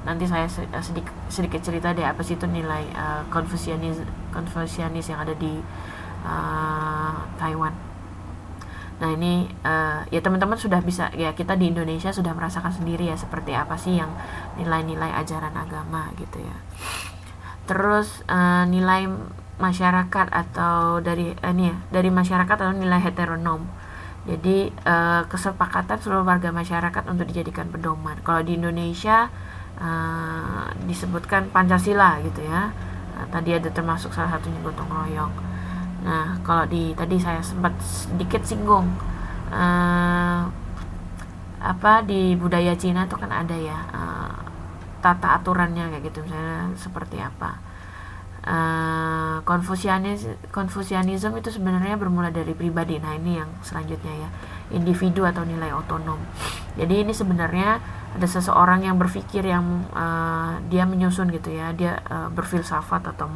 nanti saya sedikit cerita deh apa sih itu nilai Konfusianis yang ada di Taiwan. Nah ini ya teman-teman sudah bisa, ya kita di Indonesia sudah merasakan sendiri ya seperti apa sih yang nilai-nilai ajaran agama gitu ya. Terus nilai masyarakat atau dari masyarakat atau nilai heteronom. Jadi kesepakatan seluruh warga masyarakat untuk dijadikan pedoman. Kalau di Indonesia disebutkan Pancasila gitu ya. Tadi ada termasuk salah satunya gotong royong. Nah, kalau tadi saya sempat sedikit singgung di budaya Cina itu kan ada ya tata aturannya kayak gitu, misalnya seperti apa. Konfusianisme itu sebenarnya bermula dari pribadi. Nah ini yang selanjutnya ya, individu atau nilai otonom. Jadi ini sebenarnya ada seseorang yang berpikir yang dia menyusun gitu ya, dia berfilsafat atau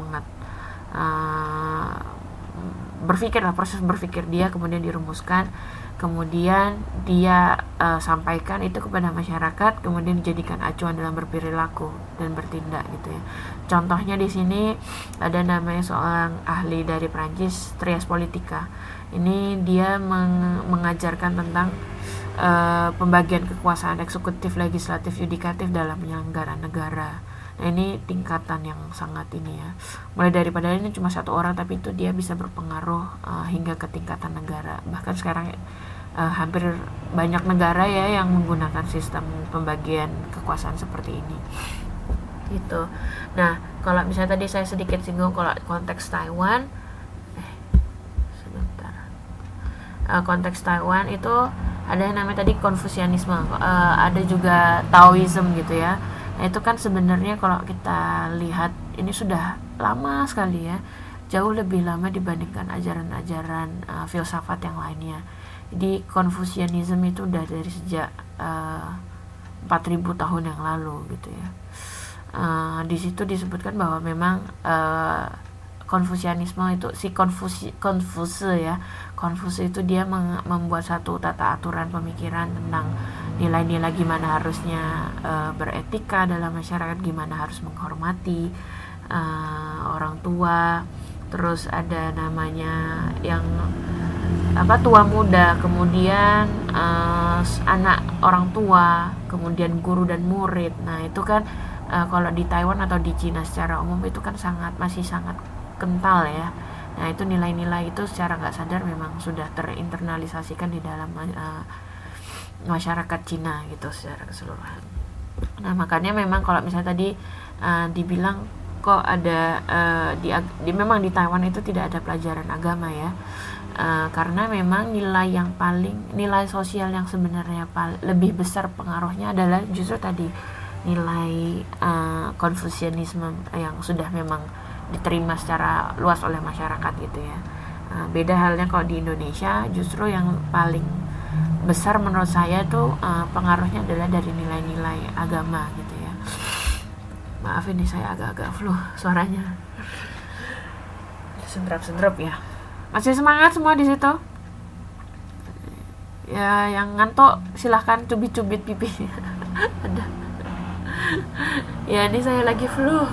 berpikir lah, proses berpikir dia kemudian dirumuskan, kemudian dia sampaikan itu kepada masyarakat, kemudian dijadikan acuan dalam berperilaku dan bertindak gitu ya. Contohnya di sini ada namanya seorang ahli dari Prancis, Trias Politika. Ini dia mengajarkan tentang pembagian kekuasaan eksekutif, legislatif, yudikatif dalam penyelenggaraan negara. Nah ini tingkatan yang sangat ini ya, mulai daripada ini cuma satu orang tapi itu dia bisa berpengaruh hingga ke tingkatan negara. Bahkan sekarang hampir banyak negara ya yang menggunakan sistem pembagian kekuasaan seperti ini gitu. Nah kalau misalnya tadi saya sedikit singgung kalau konteks Taiwan, konteks Taiwan itu ada yang namanya tadi Konfusianisme, ada juga Taoism gitu ya. Nah itu kan sebenarnya kalau kita lihat ini sudah lama sekali ya, jauh lebih lama dibandingkan ajaran-ajaran filsafat yang lainnya. Jadi Konfusianisme itu udah dari sejak 4000 tahun yang lalu gitu ya. Di situ disebutkan bahwa memang Konfusianisme itu si Konfuse ya. Konfuse itu dia membuat satu tata aturan pemikiran tentang nilai-nilai gimana harusnya beretika dalam masyarakat, gimana harus menghormati orang tua. Terus ada namanya yang tua muda, kemudian anak orang tua, kemudian guru dan murid. Nah itu kan kalau di Taiwan atau di Cina secara umum itu kan masih sangat kental ya. Nah itu nilai-nilai itu secara nggak sadar memang sudah terinternalisasikan di dalam masyarakat Cina gitu secara keseluruhan. Nah makanya memang kalau misalnya tadi dibilang kok ada memang di Taiwan itu tidak ada pelajaran agama ya, karena memang nilai sosial yang sebenarnya lebih besar pengaruhnya adalah justru tadi nilai Konfusianisme yang sudah memang diterima secara luas oleh masyarakat gitu ya. Beda halnya kalau di Indonesia, justru yang paling besar menurut saya tuh pengaruhnya adalah dari nilai-nilai agama gitu ya. Maaf ini saya agak-agak flu suaranya, sendrap ya. Masih semangat semua di situ? Ya yang ngantuk silahkan cubit-cubit pipinya. Ada. Ya ini saya lagi flu,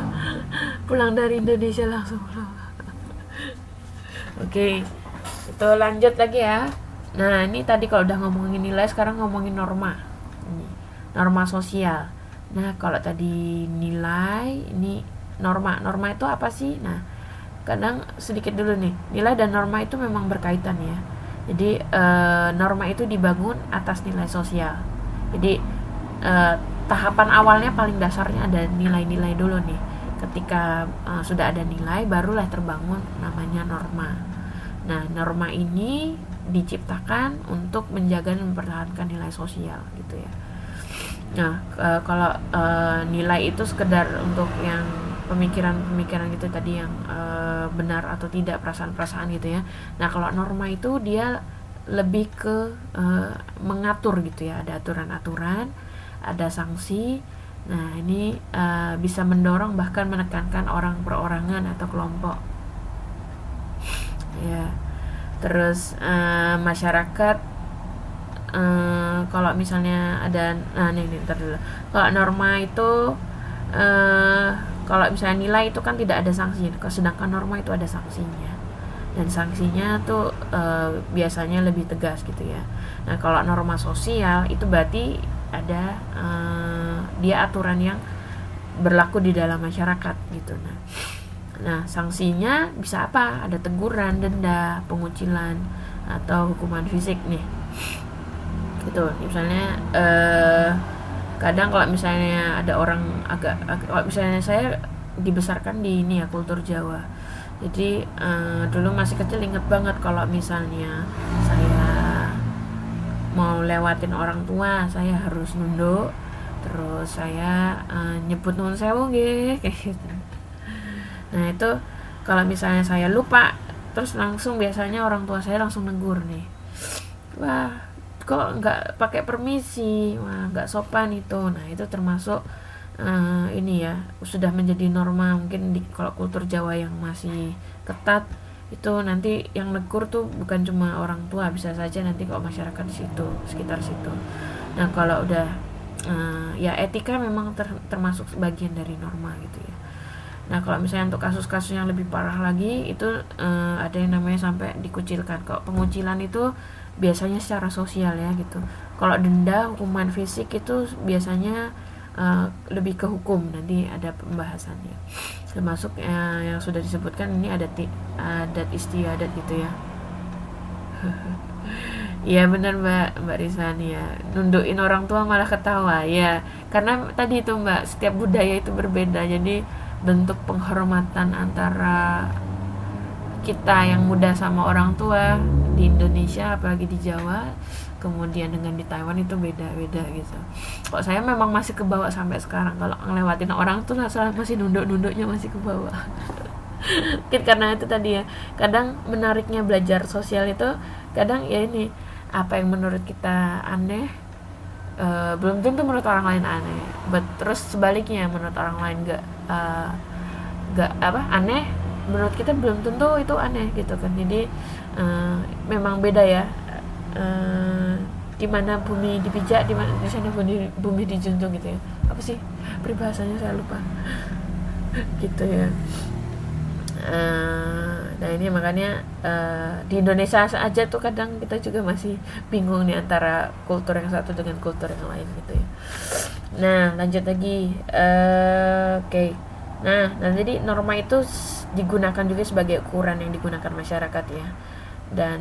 pulang dari Indonesia langsung flu. Oke, itu lanjut lagi ya. Nah ini tadi kalau udah ngomongin nilai, sekarang ngomongin norma. Norma sosial. Nah kalau tadi nilai, ini norma itu apa sih? Nah kadang sedikit dulu nih, nilai dan norma itu memang berkaitan ya. Jadi norma itu dibangun atas nilai sosial. Jadi tahapan awalnya paling dasarnya ada nilai-nilai dulu nih. Ketika sudah ada nilai, barulah terbangun namanya norma. Nah norma ini diciptakan untuk menjaga dan mempertahankan nilai sosial gitu ya. Nah kalau nilai itu sekedar untuk yang pemikiran gitu tadi yang benar atau tidak, perasaan-perasaan gitu ya. Nah kalau norma itu dia lebih ke mengatur gitu ya, ada aturan-aturan, ada sanksi. Nah ini bisa mendorong bahkan menekankan orang perorangan atau kelompok ya. Terus masyarakat kalau misalnya ada ini ntar dulu. Kalau norma itu kalau misalnya nilai itu kan tidak ada sanksinya, sedangkan norma itu ada sanksinya, dan sanksinya tuh biasanya lebih tegas gitu ya. Nah kalau norma sosial itu berarti ada dia aturan yang berlaku di dalam masyarakat gitu. Nah sanksinya bisa apa? Ada teguran, denda, pengucilan, atau hukuman fisik nih. Gitu. Misalnya kadang kalau misalnya ada orang kalau misalnya saya dibesarkan di ini ya, kultur Jawa. Jadi dulu masih kecil inget banget kalau misalnya saya mau lewatin orang tua, saya harus nunduk, terus saya nyebut nuwun sewu nggih kayak gitu. Nah itu kalau misalnya saya lupa, terus langsung biasanya orang tua saya langsung negur nih, wah kok nggak pakai permisi, wah nggak sopan itu. Nah itu termasuk ini ya, sudah menjadi norma mungkin kalau kultur Jawa yang masih ketat itu, nanti yang negur tuh bukan cuma orang tua, bisa saja nanti kalau masyarakat di situ, sekitar situ. Nah kalau udah ya etika memang termasuk bagian dari norma gitu ya. Nah kalau misalnya untuk kasus-kasus yang lebih parah lagi itu ada yang namanya sampai dikucilkan. Kalau pengucilan itu biasanya secara sosial ya gitu. Kalau denda, hukuman fisik itu biasanya lebih ke hukum, nanti ada pembahasannya. Termasuk yang sudah disebutkan ini adat istiadat gitu ya. Iya benar Mbak Rizani ya, nundukin orang tua malah ketawa ya, karena tadi itu Mbak, setiap budaya itu berbeda, jadi bentuk penghormatan antara kita yang muda sama orang tua di Indonesia, apalagi di Jawa, kemudian dengan di Taiwan itu beda-beda gitu. Kok saya memang masih kebawa sampai sekarang, kalau ngelewatin orang tuh saya masih nunduk-nunduknya masih kebawa. Mungkin karena itu tadi ya, kadang menariknya belajar sosial itu, kadang ya ini, apa yang menurut kita aneh belum tentu menurut orang lain aneh, terus sebaliknya menurut orang lain gak aneh, menurut kita belum tentu itu aneh gitu kan. Jadi memang beda ya, di mana bumi dipijak, di sana bumi dijunjung gitu ya. Apa sih peribahasanya, saya lupa. Gitu ya. Nah ini makanya di Indonesia aja tuh kadang kita juga masih bingung nih antara kultur yang satu dengan kultur yang lain gitu ya. Nah lanjut lagi, oke. Nah jadi norma itu digunakan juga sebagai ukuran yang digunakan masyarakat ya. Dan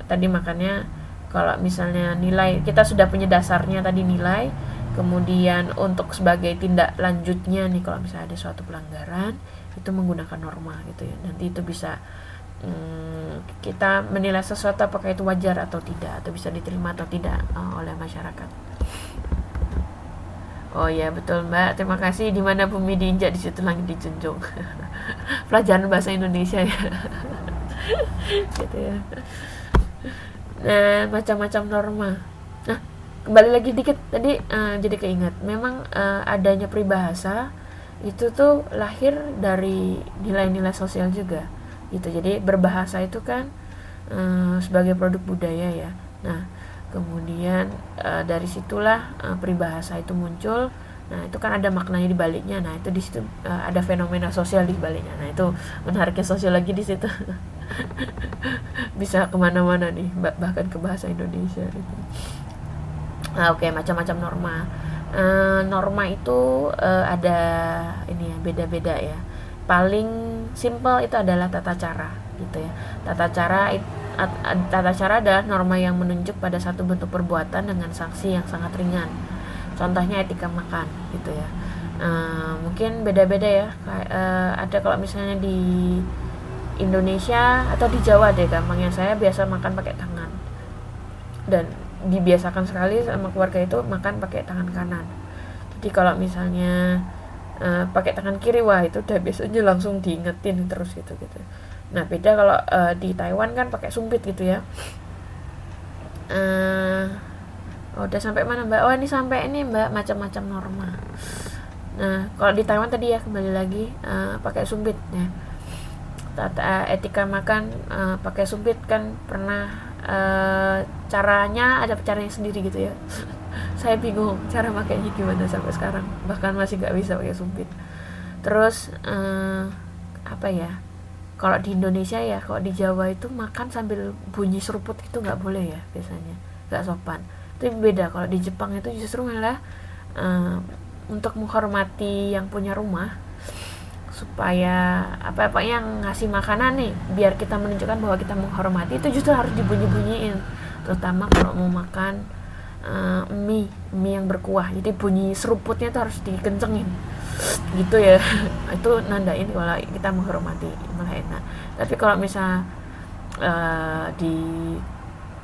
tadi makanya kalau misalnya nilai, kita sudah punya dasarnya tadi nilai, kemudian untuk sebagai tindak lanjutnya nih kalau misalnya ada suatu pelanggaran, itu menggunakan norma gitu ya. Nanti itu bisa kita menilai sesuatu apakah itu wajar atau tidak, atau bisa diterima atau tidak oleh masyarakat. Oh ya betul Mbak, terima kasih. Di mana bumi diinjak, di situ langit dijunjung. Pelajaran bahasa Indonesia ya. Gitu ya. Nah macam-macam norma. Nah kembali lagi dikit tadi, jadi keingat memang adanya peribahasa itu tuh lahir dari nilai-nilai sosial juga gitu. Jadi berbahasa itu kan sebagai produk budaya ya. Nah kemudian dari situlah peribahasa itu muncul. Nah itu kan ada maknanya di baliknya. Nah itu di situ ada fenomena sosial di baliknya. Nah itu menariknya sosiologi di situ. Bisa kemana-mana nih, bahkan ke bahasa Indonesia gitu. Oke, macam-macam norma. Norma itu ada ini ya, beda-beda ya. Paling simple itu adalah tata cara gitu ya. Tata cara adalah norma yang menunjuk pada satu bentuk perbuatan dengan sanksi yang sangat ringan. Contohnya etika makan gitu ya. Mungkin beda-beda ya. Ada kalau misalnya di Indonesia atau di Jawa deh gampangnya, saya biasa makan pakai tangan, dan dibiasakan sekali sama keluarga itu makan pakai tangan kanan. Jadi kalau misalnya pakai tangan kiri, wah itu udah biasanya langsung diingetin terus gitu. Nah beda kalau di Taiwan kan pakai sumpit gitu ya. Udah sampai mana Mbak? Oh ini sampai ini Mbak, macam-macam norma. Nah kalau di Taiwan tadi ya, kembali lagi pakai sumpit ya. Etika makan pakai sumpit kan pernah, caranya ada caranya sendiri gitu ya. Saya bingung cara makainya gimana sampai sekarang, bahkan masih nggak bisa pakai sumpit. Terus apa ya, kalau di Indonesia ya, kalau di Jawa itu makan sambil bunyi seruput itu nggak boleh ya, biasanya nggak sopan. Itu beda kalau di Jepang, itu justru malah untuk menghormati yang punya rumah, supaya apa yang ngasih makanan nih, biar kita menunjukkan bahwa kita menghormati, itu justru harus dibunyi-bunyiin, terutama kalau mau makan mie yang berkuah, jadi bunyi seruputnya itu harus dikencengin gitu ya. Itu nandain kalau kita menghormati, malah enak. Tapi kalau misal di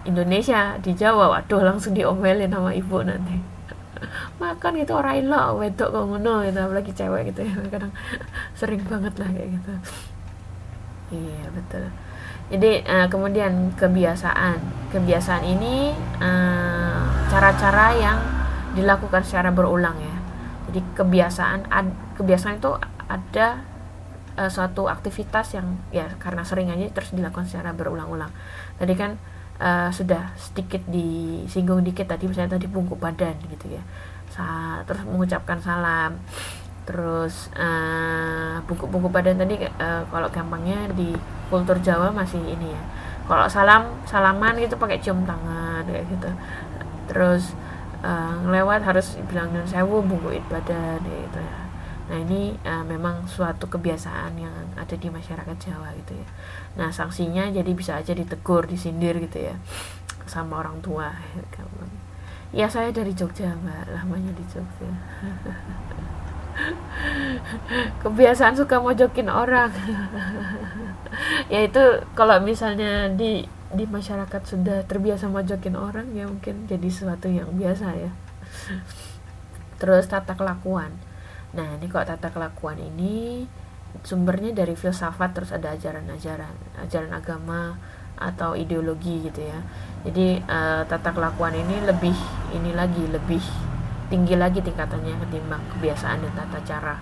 Indonesia, di Jawa, waduh langsung diomelin sama ibu nanti. Makan gitu orang elok wedok kok ngono gitu, apalagi cewek gitu ya, kadang sering banget lah kayak gitu. Iya betul. Jadi kemudian kebiasaan ini cara-cara yang dilakukan secara berulang ya. Jadi kebiasaan itu ada suatu aktivitas yang ya karena sering aja terus dilakukan secara berulang-ulang. Tadi kan sudah sedikit disinggung dikit tadi, misalnya tadi bungkuk badan gitu ya, terus mengucapkan salam, terus bungkuk badan tadi kalau gampangnya di kultur Jawa masih ini ya, kalau salaman gitu pakai cium tangan kayak gitu. Terus ngelewat harus bilang nyun sewu, bungkuin badan gitu ya. Nah ini memang suatu kebiasaan yang ada di masyarakat Jawa gitu ya. Nah sanksinya jadi bisa aja ditegur, disindir gitu ya sama orang tua. Ya saya dari Jogja mbak, lamanya di Jogja. Kebiasaan suka mojokin orang. Ya itu kalau misalnya di masyarakat sudah terbiasa mojokin orang ya mungkin jadi sesuatu yang biasa ya. Terus tata kelakuan. Nah ini kok tata kelakuan ini sumbernya dari filsafat, terus ada ajaran agama atau ideologi gitu ya. Jadi tata kelakuan ini lebih tinggi lagi tingkatannya ketimbang kebiasaan dan tata cara.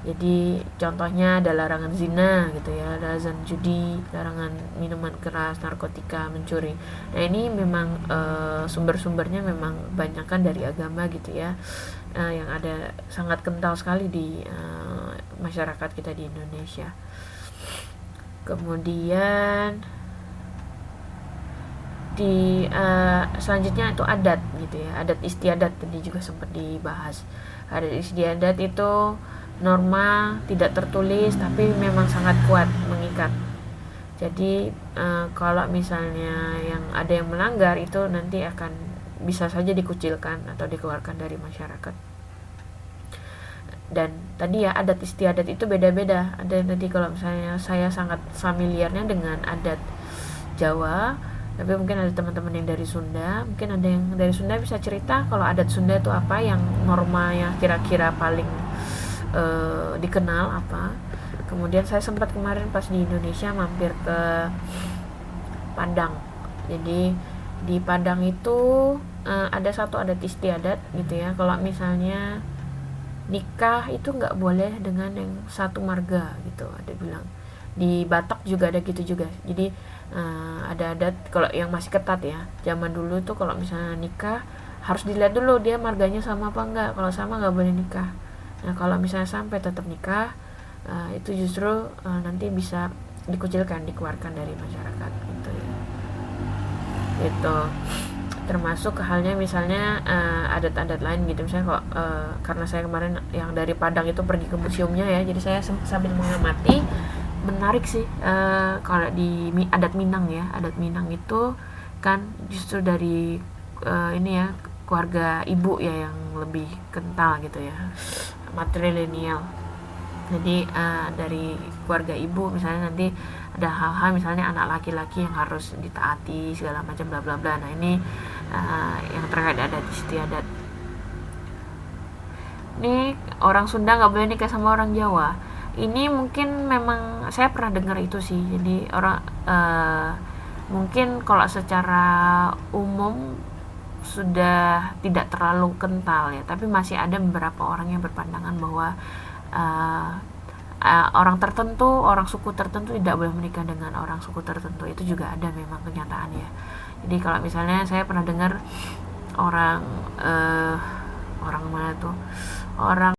Jadi contohnya ada larangan zina gitu ya, larangan judi, larangan minuman keras, narkotika, mencuri. Nah ini memang sumber-sumbernya memang banyakkan dari agama gitu ya, yang ada sangat kental sekali di masyarakat kita di Indonesia. Kemudian di selanjutnya itu adat gitu ya, adat istiadat tadi juga sempat dibahas. Adat istiadat itu norma tidak tertulis tapi memang sangat kuat mengikat. Jadi kalau misalnya yang ada yang melanggar itu nanti akan bisa saja dikucilkan atau dikeluarkan dari masyarakat. Dan tadi ya adat istiadat itu beda-beda. Ada yang tadi kalau misalnya saya sangat familiarnya dengan adat Jawa, tapi mungkin ada teman-teman yang dari Sunda, mungkin ada yang dari Sunda bisa cerita kalau adat Sunda itu apa, yang norma yang kira-kira paling dikenal apa. Kemudian saya sempat kemarin pas di Indonesia mampir ke Padang. Jadi di Padang itu ada satu adat istiadat gitu ya, kalau misalnya nikah itu nggak boleh dengan yang satu marga gitu, ada bilang. Di Batak juga ada gitu juga. Jadi ada adat kalau yang masih ketat ya, zaman dulu tuh kalau misalnya nikah harus dilihat dulu dia marganya sama apa enggak. Kalau sama nggak boleh nikah. Nah kalau misalnya sampai tetap nikah, itu justru nanti bisa dikucilkan, dikeluarkan dari masyarakat gitu ya. Gitu. Termasuk halnya misalnya adat-adat lain gitu, misalnya kok karena saya kemarin yang dari Padang itu pergi ke museumnya ya, jadi saya sambil mengamati, menarik sih kalau di adat Minang ya. Adat Minang itu kan justru dari ini ya, keluarga ibu ya yang lebih kental gitu ya, matrilineal. Jadi dari keluarga ibu misalnya nanti ada hal-hal misalnya anak laki-laki yang harus ditaati segala macam bla bla bla. Nah ini yang terkait adat istiadat. Ini orang Sunda nggak boleh nikah sama orang Jawa. Ini mungkin memang saya pernah dengar itu sih. Jadi orang mungkin kalau secara umum sudah tidak terlalu kental ya, tapi masih ada beberapa orang yang berpandangan bahwa orang tertentu, orang suku tertentu tidak boleh menikah dengan orang suku tertentu. Itu juga ada memang kenyataannya. Jadi kalau misalnya saya pernah dengar orang orang mana tuh, orang